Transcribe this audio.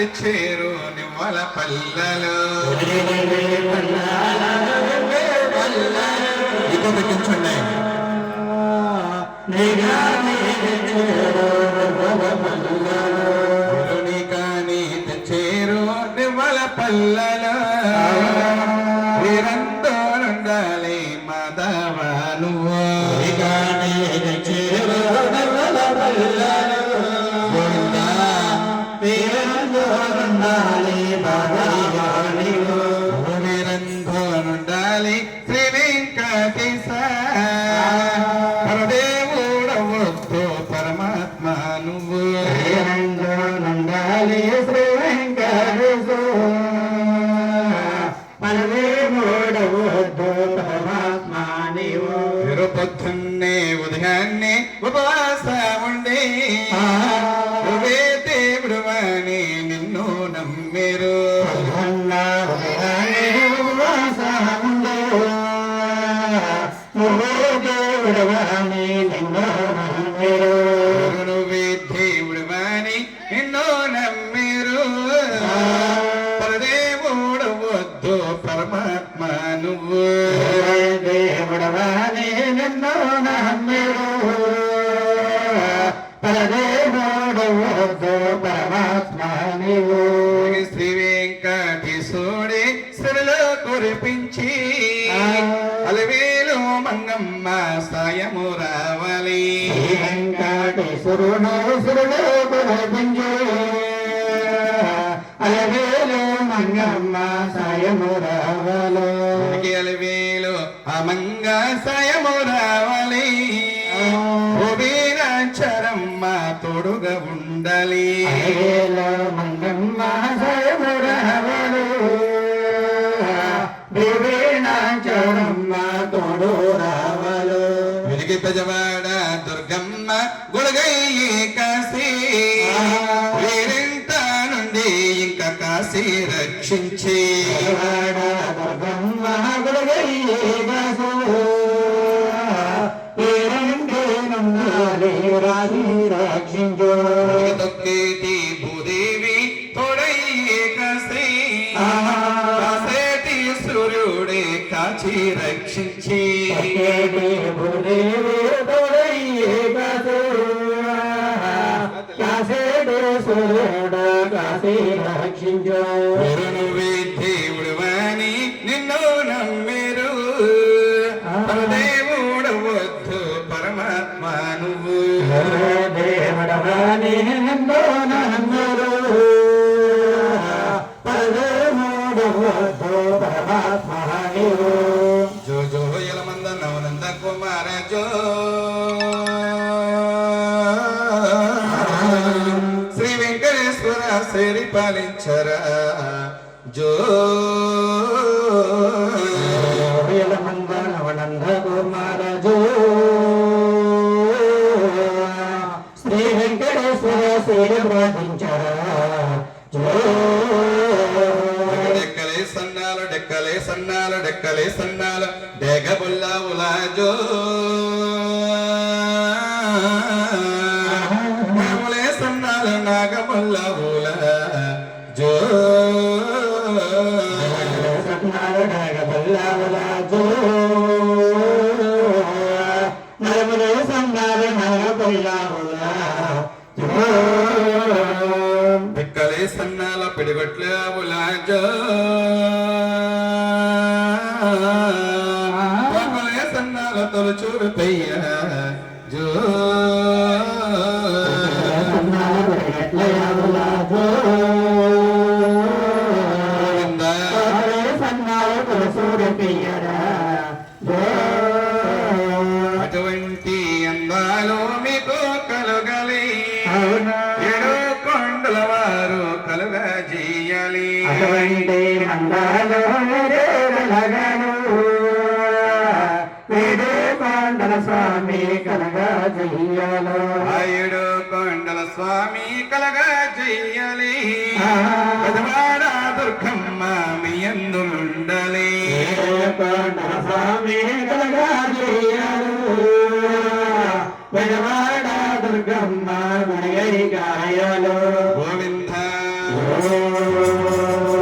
తెచ్చేరు నిమ్మల పల్లలు ఇక పెట్టించండి కానీ తెచ్చేరు నిమ్మల పల్లలు వీరంతో నుండాలి మాధవను కానీ తెచ్చేరు నిమ్మల పల్లలు వీరంధోనుండాలి శ్రీ వెంకటేశ పరదేవుడవద్దు పరమాత్మ నువ్వు వీరంధోనుండాలి శ్రీ వెంకటేశ పరదేవుడవద్దు పరమాత్మ నీవు పొద్దున్నే ఉదయాన్నే ఉపవాస ఉండి దేవుడు అని నిన్ను నమ్మిరు నువ్వే దేవుడు అని నిన్ను నమ్మిరు పరదేవుడు వద్దు పరమాత్మ నువ్వు దేవుడవాని నిన్ను నమ్మిరు పరదేవుడు వద్దు పరమాత్మ నీవు శ్రీ వెంకటేశుడే సిరిలో కురిపించి అలవేలు మంగమ్మ సాయము రావాలి వెంకటేశ్వరుడు సిరిలో కురిపించి అలవేలు మంగమ్మ సాయము రావాలి అలవేలు అమంగ సాయము రావాలి చరమ్మ తోడుగా ఉండాలి మంగమ్మ సాయము రావాలి చరమ్మ తోడు రావాలి వెలిగి పెజవాడ దుర్గమ్మ గుడగయ్యి కాశీ వీరింట నుండి ఇంకా కాశీ రక్షించి దుర్గమ్మ గుడగయ్యి కాశీ రక్షించు తొక్కేటి భూదేవి తోడయ్యే కాశీ కాసేటి సూర్యుడే కాచి రక్షించి భూదేవి తోడయ్యే కాసేటి సూర్యుడు కాశీ రక్షించు నువ్వే దేవుడు అని నిన్ను నమ్మిరు పరదేవుడు వద్దు పరమాత్మ నువ్వు దేవుడవాని నిన్ను నమ్మిరు పరదేవుడు వద్దు పరమాత్మ నీవు జో జో యలమంద నవనంద కుమార జో శ్రీ వెంకటేశ్వర సేరి పాలించరా జో యలమంద నవనంద కుమార జో శ్రీ వెంకటేశ్వర సేరి పాలించరా జో డెక్కలే సన్నాలు డెక్కలే సన్నాలు డెక్కలే సన్నాలు డేగ బుల్లా ఉలా జో నాములే సన్నాలు నాగబుల్లా ఉలా జో సన్నాలు నాగబుల్లా ఉలా జో నరములే సన్నాలు నాగబుల్లా ఉలా జో డెక్కలే సన్నాల పిడిగొట్ల ఉలా జో సన్నాల తొలచూరు పెయ్య జో అటువంటి అందాలు మీకు కలుగలి ఏడు కొండల వారు కలుగా చేయాలి అటువంటి మందాలు కొండల స్వామి కలగా చెయ్యాలి ఏడు కొండల స్వామి కలగా చెయ్యాలి పెదవాడ దుర్గమ్మ మీ అందుండాలి కొండల స్వామి కలగా చెయ్యాలి పెదవాడ దుర్గమ్మ గుణగై గాయాలు